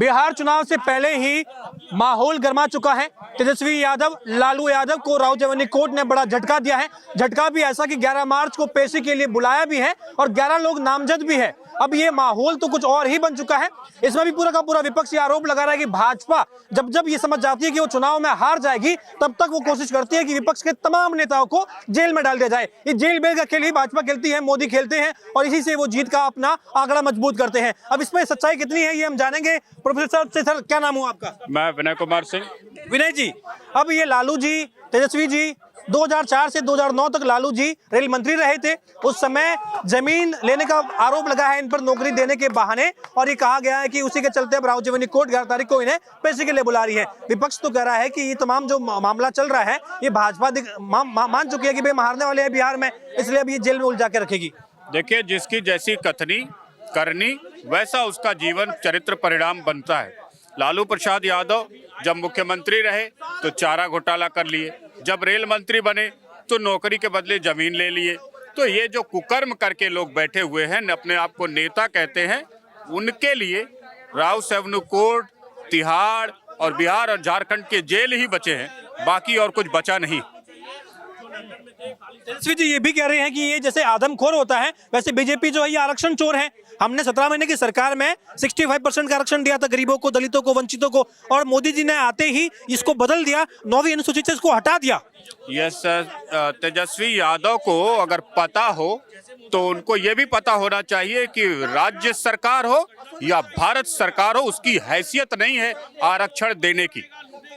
बिहार चुनाव से पहले ही माहौल गर्मा चुका है। तेजस्वी यादव, लालू यादव को राव जवानी कोर्ट ने बड़ा झटका दिया है। झटका भी ऐसा कि 11 मार्च को पेशी के लिए बुलाया भी है और 11 लोग नामजद भी है। अब ये माहौल तो कुछ और ही बन चुका है। इसमें भी पूरा का पूरा विपक्ष ये आरोप लगा रहा है कि भाजपा जब जब ये समझ जाती है कि वो चुनाव में हार जाएगी, तब तक वो कोशिश करती है कि विपक्ष के तमाम नेताओं को जेल में डाल दिया जाए। ये जेल बेल का खेल ही भाजपा खेलती है, मोदी खेलते हैं और इसी से वो जीत का अपना आंकड़ा मजबूत करते हैं। अब इसमें सच्चाई कितनी है ये हम जानेंगे। प्रोफेसर से सर, क्या नाम हुआ आपका? मैं विनय कुमार सिंह। विनय जी, अब ये लालू जी, तेजस्वी जी 2004 से 2009 तक लालू जी रेल मंत्री रहे थे। उस समय जमीन लेने का आरोप लगा है इन पर नौकरी देने के बहाने, और ये कहा गया है कि उसी के चलते अब राव जवानी कोर्ट 11 तारीख को इन्हें पेशी के लिए बुला रही है। विपक्ष तो कह रहा है कि ये तमाम जो मामला चल रहा है ये भाजपा मान चुकी है कि भाई हम हारने वाले हैं बिहार में, इसलिए अब ये जेल में उलझा के रखेगी। देखिए, जिसकी जैसी कथनी करनी वैसा उसका जीवन चरित्र परिणाम बनता है। लालू प्रसाद यादव जब मुख्यमंत्री रहे तो चारा घोटाला कर लिए, जब रेल मंत्री बने तो नौकरी के बदले जमीन ले लिए। तो ये जो कुकर्म करके लोग बैठे हुए हैं, अपने आप को नेता कहते हैं, उनके लिए राव सेवनु कोर्ट, तिहाड़ और बिहार और झारखंड के जेल ही बचे हैं, बाकी और कुछ बचा नहीं। तेजस्वी जी ये भी कह रहे हैं कि ये जैसे आदमखोर होता है वैसे बीजेपी जो है ये आरक्षण चोर है। हमने 17 महीने की सरकार में 65% का आरक्षण दिया था गरीबों को, दलितों को, वंचितों को, और मोदी जी ने आते ही इसको बदल दिया, 9वीं अनुसूची से इसको हटा दिया। यस सर, तेजस्वी यादव को अगर पता हो तो उनको ये भी पता होना चाहिए कि राज्य सरकार हो या भारत सरकार हो, उसकी हैसियत नहीं है आरक्षण देने की।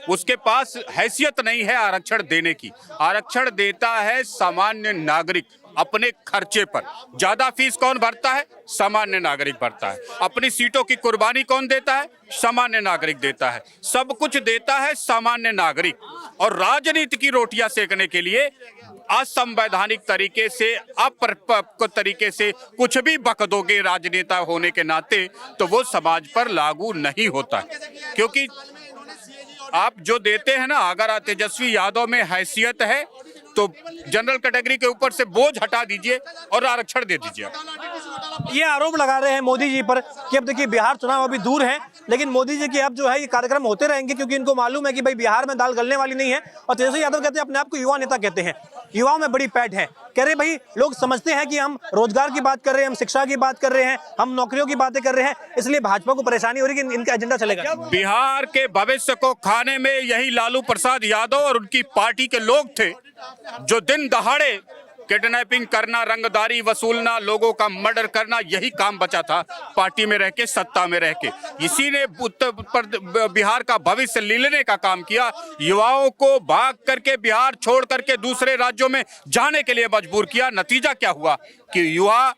उसके पास हैसियत नहीं है आरक्षण देने की। आरक्षण देता है सामान्य नागरिक अपने खर्चे पर। ज्यादा फीस कौन भरता है? सामान्य नागरिक भरता है। अपनी सीटों की कुर्बानी कौन देता है? सामान्य नागरिक देता है। सब कुछ देता है सामान्य नागरिक। और राजनीति की रोटियां सेकने के लिए असंवैधानिक तरीके से, अपरिपक्व तरीके से कुछ भी बक दोगे राजनेता होने के नाते, तो वो समाज पर लागू नहीं होता है। क्योंकि आप जो देते हैं ना, अगर तेजस्वी यादव में हैसियत है तो जनरल कैटेगरी के ऊपर से बोझ हटा दीजिए और आरक्षण दे दीजिए। ये आरोप लगा रहे हैं मोदी जी पर कि अब देखिए बिहार चुनाव अभी दूर है, लेकिन मोदी जी के अब जो है ये कार्यक्रम होते रहेंगे, क्योंकि इनको मालूम है कि भाई बिहार में दाल गलने वाली नहीं है। और तेजस्वी यादव कहते हैं अपने आप को युवा नेता कहते हैं, युवाओं में बड़ी पैठ है। कह रहे भाई लोग समझते हैं कि हम रोजगार की बात कर रहे हैं, हम शिक्षा की बात कर रहे हैं, हम नौकरियों की बातें कर रहे हैं, इसलिए भाजपा को परेशानी हो रही है कि इनका एजेंडा चलेगा। बिहार के भविष्य को खाने में यही लालू प्रसाद यादव और उनकी पार्टी के लोग थे, जो दिन दहाड़े किडनैपिंग करना, रंगदारी वसूलना, लोगों का मर्डर करना, यही काम बचा था पार्टी में रह के, सत्ता में रह के। इसी ने बिहार का भविष्य लीलने का काम किया। युवाओं को भाग करके बिहार छोड़ करके दूसरे राज्यों में जाने के लिए मजबूर किया। नतीजा क्या हुआ कि युवा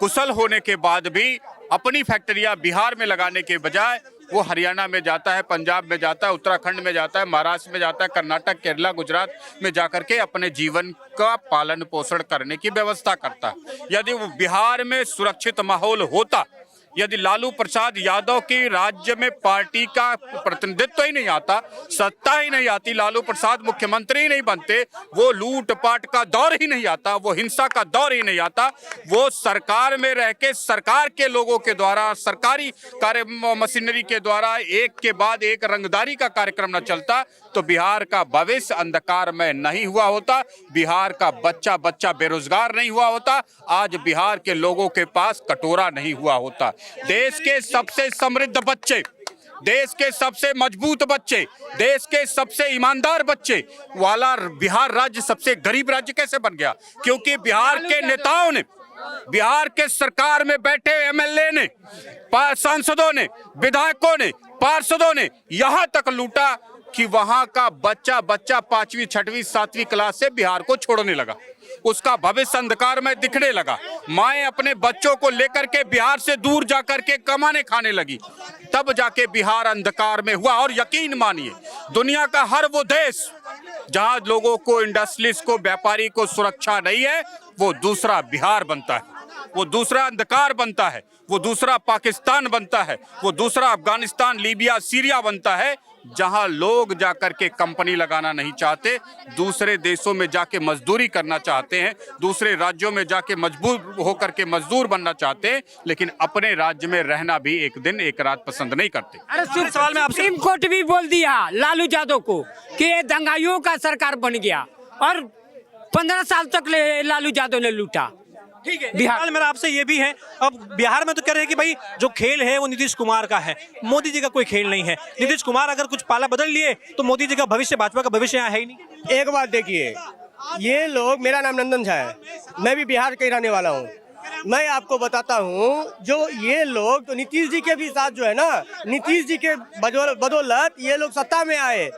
कुशल होने के बाद भी अपनी फैक्ट्रियां बिहार में लगाने के बजाय वो हरियाणा में जाता है, पंजाब में जाता है, उत्तराखंड में जाता है, महाराष्ट्र में जाता है, कर्नाटक, केरला, गुजरात में जाकर के अपने जीवन का पालन पोषण करने की व्यवस्था करता है। यदि वो बिहार में सुरक्षित माहौल होता, यदि लालू प्रसाद यादव की राज्य में पार्टी का प्रतिनिधित्व ही नहीं आता, सत्ता ही नहीं आती, लालू प्रसाद मुख्यमंत्री ही नहीं बनते, वो लूटपाट का दौर ही नहीं आता, वो हिंसा का दौर ही नहीं आता, वो सरकार में रह के सरकार के लोगों के द्वारा, सरकारी कार्य मशीनरी के द्वारा एक के बाद एक रंगदारी का कार्यक्रम न चलता, तो बिहार का भविष्य अंधकार में नहीं हुआ होता, बिहार का बच्चा बच्चा बेरोजगार नहीं हुआ होता, आज बिहार के लोगों के पास कटोरा नहीं हुआ होता। देश के सबसे समृद्ध बच्चे, देश के सबसे मजबूत बच्चे, देश के सबसे ईमानदार बच्चे वाला बिहार राज्य सबसे गरीब राज्य कैसे बन गया? क्योंकि बिहार के नेताओं ने, बिहार के सरकार में बैठे एमएलए ने, सांसदों ने, विधायकों ने, पार्षदों ने यहां तक लूटा कि वहां का बच्चा बच्चा 5वीं 6वीं 7वीं क्लास से बिहार को छोड़ने लगा। उसका भविष्य अंधकार में दिखने लगा। माएं अपने बच्चों को लेकर के बिहार से दूर जाकर के कमाने खाने लगी, तब जाके बिहार अंधकार में हुआ। और यकीन मानिए, दुनिया का हर वो देश जहां लोगों को, इंडस्ट्रीज को, व्यापारी को सुरक्षा नहीं है, वो दूसरा बिहार बनता है। वो दूसरा अंधकार बनता है, वो दूसरा पाकिस्तान बनता है, वो दूसरा अफगानिस्तान, लीबिया, सीरिया बनता है, जहां लोग जाकर के कंपनी लगाना नहीं चाहते, दूसरे देशों में जाके मजदूरी करना चाहते हैं, दूसरे राज्यों में जाके मजबूर होकर के मजदूर बनना चाहते हैं, लेकिन अपने राज्य में रहना भी एक दिन एक रात पसंद नहीं करते। अरे सवाल में आपसे सुप्रीम कोर्ट भी बोल दिया लालू यादव को कि ये दंगाइयों का सरकार बन गया और 15 साल तक लालू यादव ने लूटा। ठीक है, बिहार सवाल मेरा आपसे ये भी है, अब बिहार में तो कह रहे हैं कि भाई जो खेल है वो नीतीश कुमार का है, मोदी जी का कोई खेल नहीं है। नीतीश कुमार अगर कुछ पाला बदल लिए तो मोदी जी का भविष्य, भाजपा का भविष्य यहाँ है ही नहीं। एक बात देखिए, ये लोग, मेरा नाम नंदन झा है, मैं भी बिहार के रहने वाला हूँ। मैं आपको बताता हूँ, जो ये लोग तो नीतीश जी के भी साथ जो है ना, नीतीश जी के बदौलत ये लोग सत्ता में आए।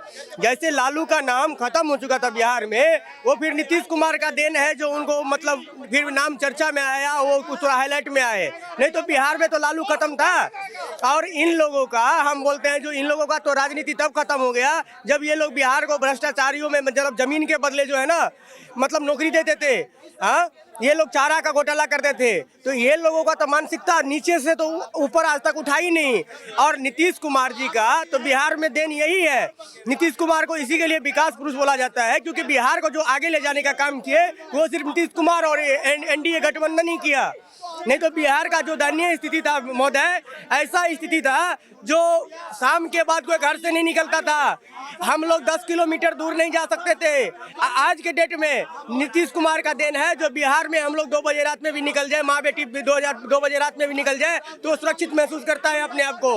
जैसे लालू का नाम खत्म हो चुका था बिहार में, वो फिर नीतीश कुमार का देन है जो उनको मतलब फिर नाम चर्चा में आया, वो कुछ हाईलाइट में आए। नहीं तो बिहार में तो लालू खत्म था। और इन लोगों का, हम बोलते हैं जो इन लोगों का तो राजनीति तब खत्म हो गया जब ये लोग बिहार को भ्रष्टाचारियों में मतलब जमीन के बदले जो है ना मतलब नौकरी देते थे। हाँ, ये लोग चारा का घोटाला करते थे। तो ये लोगों का तो मानसिकता नीचे से तो ऊपर आज तक उठा ही नहीं। और नीतीश कुमार जी का तो बिहार में देन यही है। नीतीश कुमार को इसी के लिए विकास पुरुष बोला जाता है, क्योंकि बिहार को जो आगे ले जाने का काम किए वो सिर्फ नीतीश कुमार और एनडीए गठबंधन ही किया। नहीं तो बिहार का जो दयनीय स्थिति था महोदय, ऐसा स्थिति था जो शाम के बाद कोई घर से नहीं निकलता था। हम लोग 10 किलोमीटर दूर नहीं जा सकते थे। आज के डेट में नीतीश कुमार का देन है जो बिहार में हम लोग 2 बजे रात में भी निकल जाए, माँ बेटी 2 बजे रात में भी निकल जाए तो सुरक्षित महसूस करता है अपने आप को।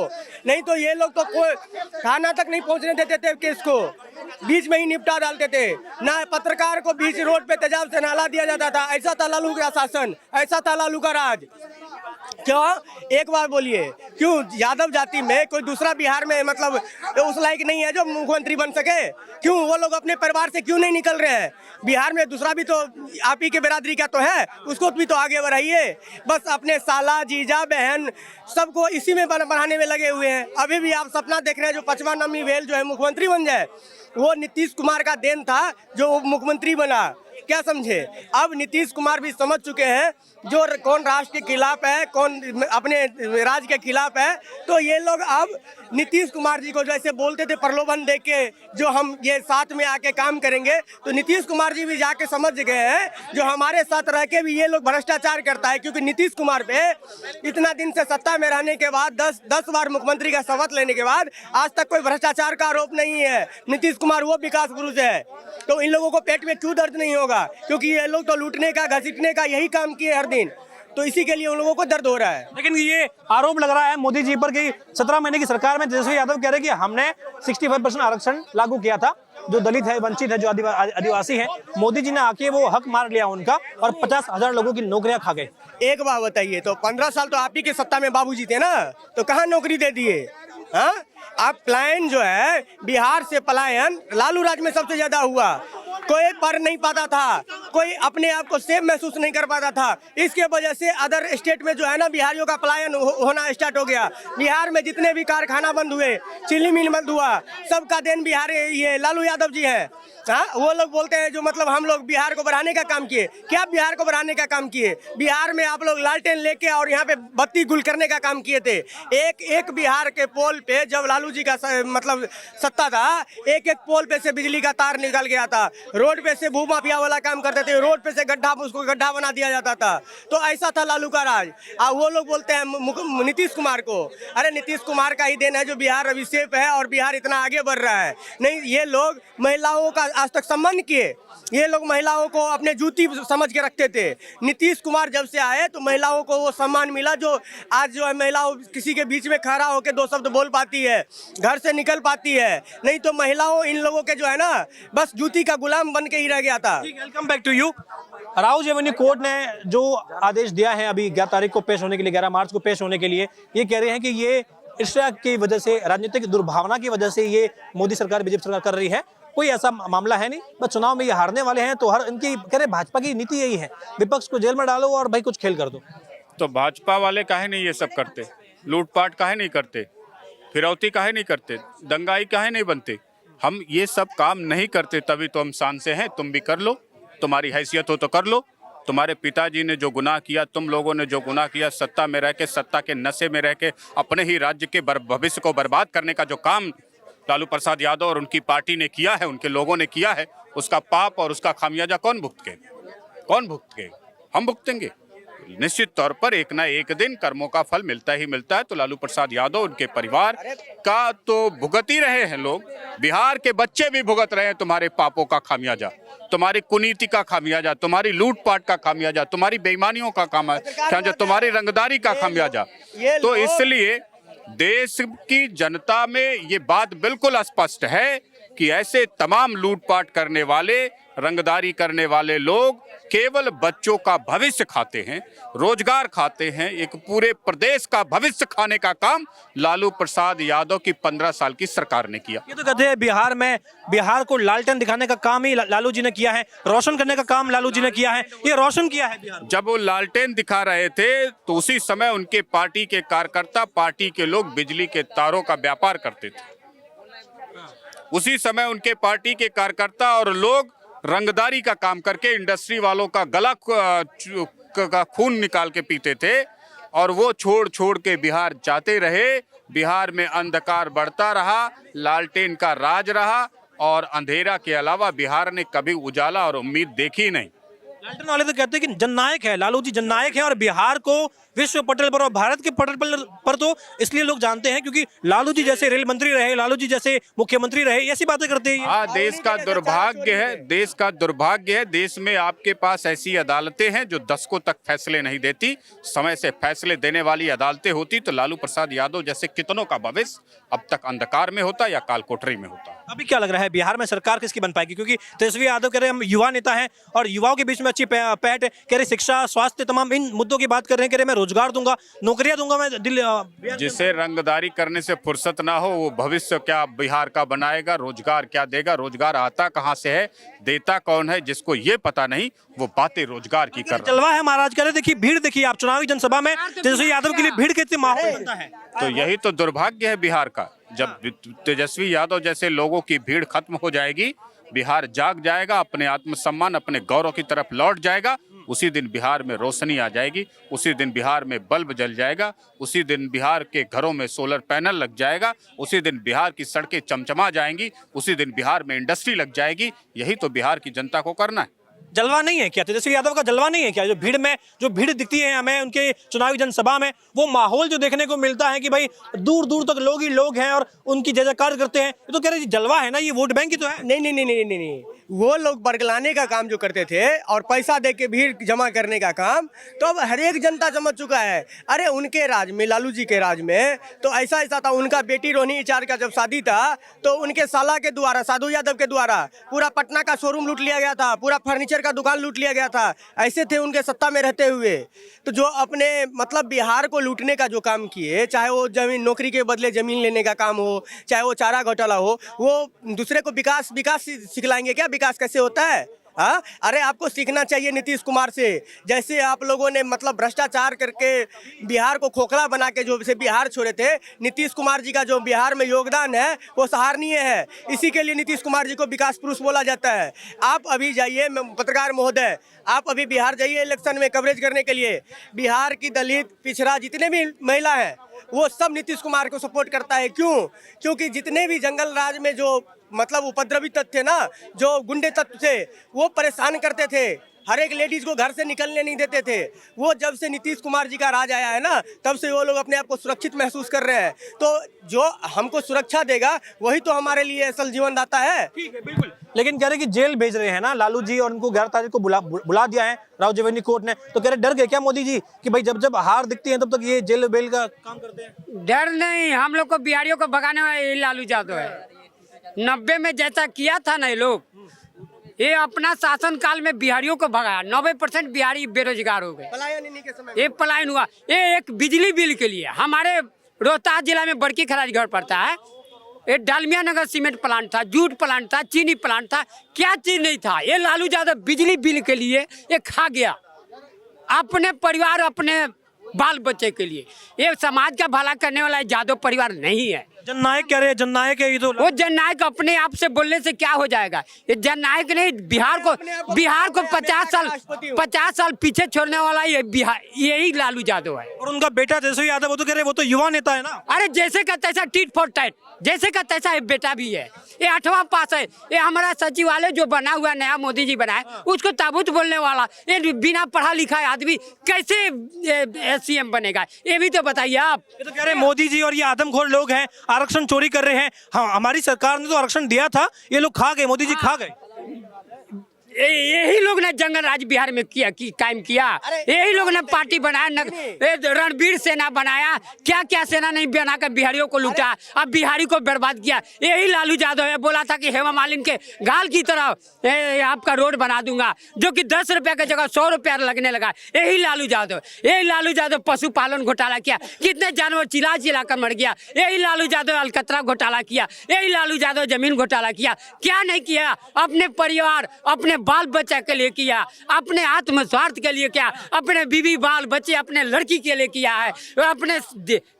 नहीं तो ये लोग तो कोई थाना तक नहीं पहुंचने देते थे, केस को बीच में ही निपटा डालते थे। ना पत्रकार को बीच रोड पे तेजाब से नहला दिया जाता था। ऐसा था लालू का शासन, ऐसा था लालू का राज। क्यों, एक बार बोलिए, क्यों यादव जाति में कोई दूसरा बिहार में मतलब उस लायक नहीं है जो मुख्यमंत्री बन सके? क्यों वो लोग अपने परिवार से क्यों नहीं निकल रहे हैं? बिहार में दूसरा भी तो आप ही के बिरादरी का तो है, उसको भी तो आगे बढ़ाइए। बस अपने साला, जीजा, बहन सबको इसी में बढ़ाने में लगे हुए हैं। अभी भी आप सपना देख रहे हैं जो 5वां नंबरी वेल जो है मुख्यमंत्री बन जाए, वो नीतीश कुमार का देन था जो मुख्यमंत्री बना। क्या समझे? अब नीतीश कुमार भी समझ चुके हैं जो कौन राष्ट्र के खिलाफ है, कौन अपने राज्य के खिलाफ है। तो ये लोग अब नीतीश कुमार जी को जैसे बोलते थे प्रलोभन देके जो हम ये साथ में आके काम करेंगे, तो नीतीश कुमार जी भी जाके समझ गए हैं जो हमारे साथ रह के भी ये लोग भ्रष्टाचार करता है। क्योंकि नीतीश कुमार पे इतना दिन से सत्ता में रहने के बाद 10 बार मुख्यमंत्री का शपथ लेने के बाद आज तक कोई भ्रष्टाचार का आरोप नहीं है। नीतीश कुमार वो विकास पुरुष है। तो इन लोगों को पेट में क्यों दर्द नहीं होगा? क्योंकि ये लोग तो लूटने का, घसीटने का यही काम किए हर दिन, तो इसी के लिए उन लोगों को दर्द हो रहा है। लेकिन ये आरोप लग रहा है मोदी जी पर कि 17 महीने की सरकार में तेजस्वी यादव कह रहे हैं कि हमने 65% आरक्षण लागू किया था, जो दलित है, वंचित है, जो आदिवासी है, मोदी जी ने आके वो हक मार लिया उनका और 50,000 लोगों की नौकरियां खा गए। एक बात बताइए, तो 15 साल तो आप ही के सत्ता में बाबूजी थे ना, तो कहाँ नौकरी दे दिए? हाँ, आप पलायन जो है, बिहार से पलायन लालू राज में सबसे ज्यादा हुआ। कोई पढ़ नहीं पाता था, कोई अपने आप को सेफ महसूस नहीं कर पाता था। इसके वजह से अदर स्टेट में जो है ना बिहारियों का पलायन होना स्टार्ट हो गया। बिहार में जितने भी कारखाना बंद हुए, चीनी मिल बंद हुआ, सबका देन बिहार ये लालू यादव जी है। हाँ, वो लोग बोलते हैं जो मतलब हम लोग बिहार को बढ़ाने का काम किए। क्या बिहार को बढ़ाने का काम किए? बिहार में आप लोग लालटेन लेके और यहाँ पे बत्ती गुल करने का काम किए थे। एक बिहार के पोल पे जब लालू जी का मतलब सत्ता था, एक पोल पे से बिजली का तार निकल गया था। रोड पे से भू माफिया वाला काम करते थे, रोड पे से गड्ढा, उसको गड्ढा बना दिया जाता था। तो ऐसा था लालू का राज। वो लोग बोलते हैं नीतीश कुमार को, अरे नीतीश कुमार का ही देन है जो बिहार अभी सेफ है और बिहार इतना आगे बढ़ रहा है। नहीं, ये लोग महिलाओं का आज तक सम्मान किए। ये लोग महिलाओं को अपने जूती समझ के रखते थे। नीतीश कुमार जब से आए तो महिलाओं को वो सम्मान मिला जो आज जो है महिलाओं किसी के बीच में खड़ा होकर 2 शब्द बोल पाती है, घर से निकल पाती है। नहीं तो महिलाओं इन लोगों के जो है ना बस जूती का गुलाम बन के ही रह गया था। Welcome back to you. Rouse Avenue Court ने जो आदेश दिया है अभी 11 तारीख को पेश होने के लिए, 11 मार्च को पेश होने के लिए, ये कह रहे हैं कि ये ईर्ष्या की वजह से, राजनीतिक दुर्भावना की वजह से ये मोदी सरकार, बीजेपी सरकार कर रही है। कोई ऐसा मामला है नहीं, बस चुनाव में ये हारने वाले हैं तो हर इनकी कह रहे भाजपा की नीति यही है, विपक्ष को जेल में डालो और भाई कुछ खेल कर दो। तो भाजपा वाले काहे नहीं ये सब करते? लूटपाट काहे नहीं करते? फिरौती काहे नहीं करते? दंगाई काहे नहीं बनते? हम ये सब काम नहीं करते, तभी तो हम शान से हैं। तुम भी कर लो, तुम्हारी हैसियत हो तो कर लो। तुम्हारे पिताजी ने जो गुनाह किया, तुम लोगों ने जो गुनाह किया, सत्ता में रह के, सत्ता के नशे में रह के अपने ही राज्य के भविष्य को बर्बाद करने का जो काम लालू प्रसाद यादव और उनकी पार्टी ने किया है, उनके लोगों ने किया है, उसका पाप और उसका खामियाजा कौन भुगते? हम भुगतेंगे। निश्चित तौर पर एक ना एक दिन कर्मों का फल मिलता ही मिलता है। तो लालू प्रसाद यादव, उनके परिवार का तो भुगत ही रहे हैं लोग, बिहार के बच्चे भी भुगत रहे हैं तुम्हारे पापों का खामियाजा, तुम्हारी कुनीति का खामियाजा, तुम्हारी लूटपाट का खामियाजा, तुम्हारी बेईमानियों का खामियाजा, तुम्हारी रंगदारी का खामियाजा। तो इसलिए देश की जनता में ये बात बिल्कुल स्पष्ट है कि ऐसे तमाम लूटपाट करने वाले, रंगदारी करने वाले लोग केवल बच्चों का भविष्य खाते हैं, रोजगार खाते हैं। एक पूरे प्रदेश का भविष्य खाने का काम लालू प्रसाद यादव की 15 साल की सरकार ने किया। ये तो कहते हैं बिहार को लालटेन दिखाने का काम ही लालू जी ने किया है, रोशन करने का काम लालू जी ने किया है। ये रोशन किया है बिहार। जब वो लालटेन दिखा रहे थे तो उसी समय उनके पार्टी के कार्यकर्ता, पार्टी के लोग बिजली के तारों का व्यापार करते थे। उसी समय उनके पार्टी के कार्यकर्ता और लोग रंगदारी का काम करके इंडस्ट्री वालों का गला का खून निकाल के पीते थे, और वो छोड़ के बिहार जाते रहे। बिहार में अंधकार बढ़ता रहा, लालटेन का राज रहा, और अंधेरा के अलावा बिहार ने कभी उजाला और उम्मीद देखी नहीं। लालटेन वाले तो कहते हैं कि जननायक है लालू जी, जननायक है, और बिहार को विश्व पटल पर और भारत के पटल पर तो इसलिए लोग जानते हैं क्योंकि लालू जी जैसे रेल मंत्री रहे, लालू जी जैसे मुख्यमंत्री रहे, ऐसी बातें करते हैं। हाँ, देश का दुर्भाग्य है, देश में आपके पास ऐसी अदालतें हैं जो दशकों तक फैसले नहीं देती। समय से फैसले देने वाली अदालतें होती तो लालू प्रसाद यादव जैसे कितनों का भविष्य अब तक अंधकार में होता या काल कोठरी में होता। अभी क्या लग रहा है बिहार में सरकार किसकी बन पाएगी? क्योंकि तेजस्वी यादव कह रहे हैं हम युवा नेता हैं और युवाओं के बीच में अच्छी पैठ है, कह रहे शिक्षा, स्वास्थ्य, तमाम इन मुद्दों की बात कर रहे हैं। कह रहे मैं रोजगार दूंगा, नौकरियां दूंगा, मैं जिसे रंगदारी करने से फुर्सत ना हो वो भविष्य क्या बिहार का बनाएगा, रोजगार क्या देगा? रोजगार आता कहाँ से है, देता कौन है? जिसको ये पता नहीं वो बातें रोजगार की कर रहा है। जलवा है महाराज। कह रहे देखिए भीड़ देखिए आप, चुनावी जनसभा में तेजस्वी यादव के लिए भीड़ कितनी माहौल बनता है। तो यही तो दुर्भाग्य है बिहार का। जब तेजस्वी यादव जैसे लोगों की भीड़ खत्म हो जाएगी, बिहार जाग जाएगा, अपने आत्मसम्मान, अपने गौरव की तरफ लौट जाएगा, उसी दिन बिहार में रोशनी आ जाएगी, उसी दिन बिहार में बल्ब जल जाएगा, उसी दिन बिहार के घरों में सोलर पैनल लग जाएगा, उसी दिन बिहार की सड़कें चमचमा जाएंगी, उसी दिन बिहार में इंडस्ट्री लग जाएगी। यही तो बिहार की जनता को करना है। जलवा नहीं है क्या तेजस्वी यादव का? जलवा नहीं है क्या? जो भीड़ दिखती है हमें उनके चुनावी जनसभा में, वो माहौल जो देखने को मिलता है कि भाई दूर दूर तक लोग ही लोग हैं और उनकी जय जयकार करते हैं, ये तो कह रहे जलवा है ना, ये वोट बैंक ही तो है। नहीं, वो लोग बरगलाने का काम जो करते थे और पैसा दे के भीड़ जमा करने का काम तो अब हर एक जनता समझ चुका है। अरे उनके राज में, लालू जी के राज में तो ऐसा था, उनका बेटी रोहिणी आचार्य का जब शादी था तो उनके साला के द्वारा, साधु यादव के द्वारा पूरा पटना का शोरूम लूट लिया गया था, पूरा फर्नीचर का दुकान लूट लिया गया था। ऐसे थे उनके सत्ता में रहते हुए। तो जो अपने मतलब बिहार को लूटने का जो काम किए, चाहे वो जमीन, नौकरी के बदले जमीन लेने का काम हो, चाहे वो चारा घोटाला हो, वो दूसरे को विकास सिखलाएंगे क्या? विकास कैसे होता है? हाँ, अरे आपको सीखना चाहिए नीतीश कुमार से। जैसे आप लोगों ने मतलब भ्रष्टाचार करके बिहार को खोखला बना के जो से बिहार छोड़े थे, नीतीश कुमार जी का जो बिहार में योगदान है वो सराहनीय है। इसी के लिए नीतीश कुमार जी को विकास पुरुष बोला जाता है। आप अभी जाइए, पत्रकार महोदय, आप अभी बिहार जाइए इलेक्शन में कवरेज करने के लिए। बिहार की दलित, पिछड़ा, जितने भी महिला हैं वो सब नीतीश कुमार को सपोर्ट करता है। क्यों? क्योंकि जितने भी जंगल राज में जो मतलब उपद्रवी तत्व थे ना, जो गुंडे तत्व थे, वो परेशान करते थे, हर एक लेडीज को घर से निकलने नहीं देते थे। वो जब से नीतीश कुमार जी का राज आया है ना, तब से वो लोग अपने आप को सुरक्षित महसूस कर रहे हैं। तो जो हमको सुरक्षा देगा वही तो हमारे लिए असल जीवन दाता है। ठीक है, बिल्कुल। लेकिन कह रहे कि जेल भेज रहे हैं ना लालू जी, और उनको 11 तारीख को बुला दिया है राव जवेनी कोर्ट ने। तो कह रहे डर गए क्या मोदी जी कि भाई जब जब हार दिखती है तब तक ये जेल बेल का काम करते हैं? डर नहीं, हम लोग को बिहारियों को भगाने वाला ये लालू यादव है। 90 में जैसा किया था ना ये लोग, ये अपना शासन काल में बिहारियों को भगाया। 90% बिहारी बेरोजगार हो गए, पलायन इन्हीं के समय ये पलायन हुआ। ये एक बिजली बिल के लिए हमारे रोहतास जिला में बड़की खराज घर पड़ता है, ये डालमिया नगर सीमेंट प्लांट था, जूट प्लांट था, चीनी प्लांट था, क्या चीज नहीं था। ये लालू यादव बिजली बिल के लिए ये खा गया। अपने परिवार, अपने बाल बच्चे के लिए। ये समाज का भला करने वाला यादव परिवार नहीं है। जननायक कह रहे हैं, जननायक है ये तो। वो जननायक अपने आप से बोलने से क्या हो जाएगा? ये जननायक नहीं, बिहार को 50 साल पीछे छोड़ने वाला ये बिहार, यही लालू यादव है। और उनका बेटा तेजस्वी यादव, वो तो कह रहे हैं वो तो युवा नेता है ना। अरे जैसे का तैसा टीट फॉर टैट, जैसे का तैसा ये बेटा भी है। ये 8वां पास है। ये हमारा सचिवालय जो बना हुआ नया मोदी जी बनाए, उसको ताबूत बोलने वाला ये बिना पढ़ा लिखा आदमी कैसे सीएम बनेगा? ये भी तो बताइए आप। ये तो कह रहे हैं मोदी जी और ये आदमखोर लोग हैं, आरक्षण चोरी कर रहे हैं। हाँ, हमारी सरकार ने तो आरक्षण दिया था, ये लोग खा गए, मोदी जी खा गए। यही लोग ने जंगल राज बिहार में कायम किया। यही लोग ने पार्टी बनाया, रणवीर सेना बनाया, क्या क्या सेना नहीं बनाकर बिहारियों को लूटा, अब बिहारी को बर्बाद किया। यही लालू यादव है। बोला था कि हेमा मालिनी के गाल की तरह आपका रोड बना दूंगा, जो कि 10 रुपए की जगह 100 रुपया लगने लगा। यही लालू यादव पशुपालन घोटाला किया, कितने जानवर चिल्ला चिल्ला कर मर गया। यही लालू यादव अलकतरा घोटाला किया, यही लालू यादव जमीन घोटाला किया। क्या नहीं किया? अपने परिवार, अपने बाल बच्चा के लिए किया, अपने आत्मस्वार्थ के लिए किया, अपने बीवी बाल बच्चे, अपने लड़की के लिए किया है, अपने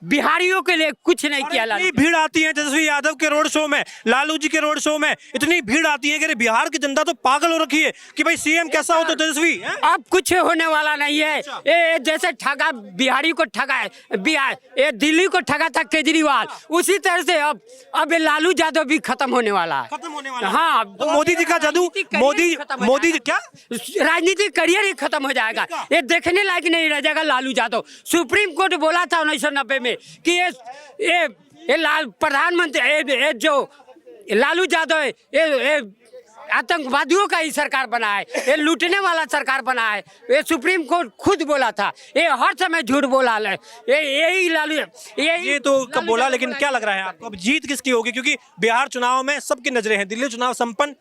बिहारियों के लिए कुछ नहीं किया। इतनी भीड़ आती है तेजस्वी यादव के रोड शो में, लालू जी के रोड शो में इतनी भीड़ आती है कि बिहार की जनता तो पागल हो रखी है कि भाई सीएम कैसा हो तो तेजस्वी है? अब कुछ होने वाला नहीं है। ये जैसे ठगा बिहारी को ठगा बिहार, ये दिल्ली को ठगा था केजरीवाल, उसी तरह से अब ये लालू यादव भी खत्म होने वाला है। खत्म होने वाला है। हाँ, तो मोदी जी का जादू, मोदी जी क्या राजनीतिक करियर ही खत्म हो जाएगा। ये देखने लायक नहीं रह जाएगा लालू यादव। सुप्रीम कोर्ट बोला था 1990 में कि ये प्रधानमंत्री जो लालू यादव है, ये आतंकवादियों का ही सरकार बना है, ये लूटने वाला सरकार बना है। ये सुप्रीम कोर्ट खुद बोला था, ये हर समय झूठ बोला है। यही लालू ये तो कब बोला, लेकिन क्या लग रहा है आपको अब जीत किसकी होगी? क्योंकि बिहार चुनाव में सबकी नजरें हैं, दिल्ली चुनाव संपन्न,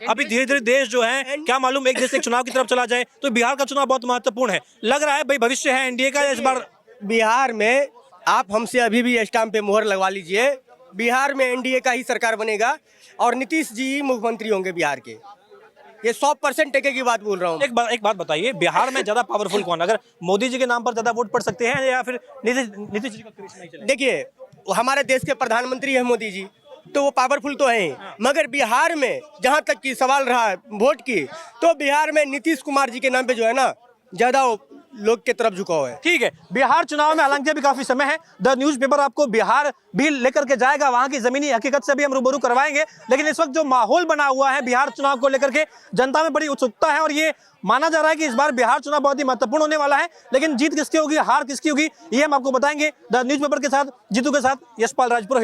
अभी धीरे धीरे देश जो है, क्या मालूम एक देश से एक चुनाव की तरफ चला जाए, तो बिहार का चुनाव बहुत महत्वपूर्ण है। लग रहा है भाई भविष्य है एनडीए का इस बार। बिहार में आप हमसे अभी भी स्टाम्प पे मुहर लगवा लीजिए, बिहार में एनडीए का ही सरकार बनेगा और नीतीश जी मुख्यमंत्री होंगे बिहार के। ये 100% टेके की बात बोल रहा हूँ। एक बात बताइए, बिहार में ज्यादा पावरफुल कौन? अगर मोदी जी के नाम पर ज्यादा वोट पड़ सकते हैं या फिर नीतीश जी का कृष्ण नहीं चलेगा? देखिए, हमारे देश के प्रधानमंत्री है मोदी जी, तो वो पावरफुल तो है, मगर बिहार में जहाँ तक की सवाल रहा है वोट की, तो बिहार में नीतीश कुमार जी के नाम पे जो है ना ज्यादा लोग के तरफ झुकाव है। ठीक है, बिहार चुनाव में हालांकि अभी काफी समय है, द न्यूज़पेपर आपको बिहार भी लेकर के जाएगा, वहां की जमीनी हकीकत से भी हम रूबरू करवाएंगे। लेकिन इस वक्त जो माहौल बना हुआ है बिहार चुनाव को लेकर के, जनता में बड़ी उत्सुकता है और ये माना जा रहा है कि इस बार बिहार चुनाव बहुत ही महत्वपूर्ण होने वाला है। लेकिन जीत किसकी होगी, हार किसकी होगी, ये हम आपको बताएंगे द न्यूज़पेपर के साथ, जीतू के साथ, यशपाल राजपुरोहित।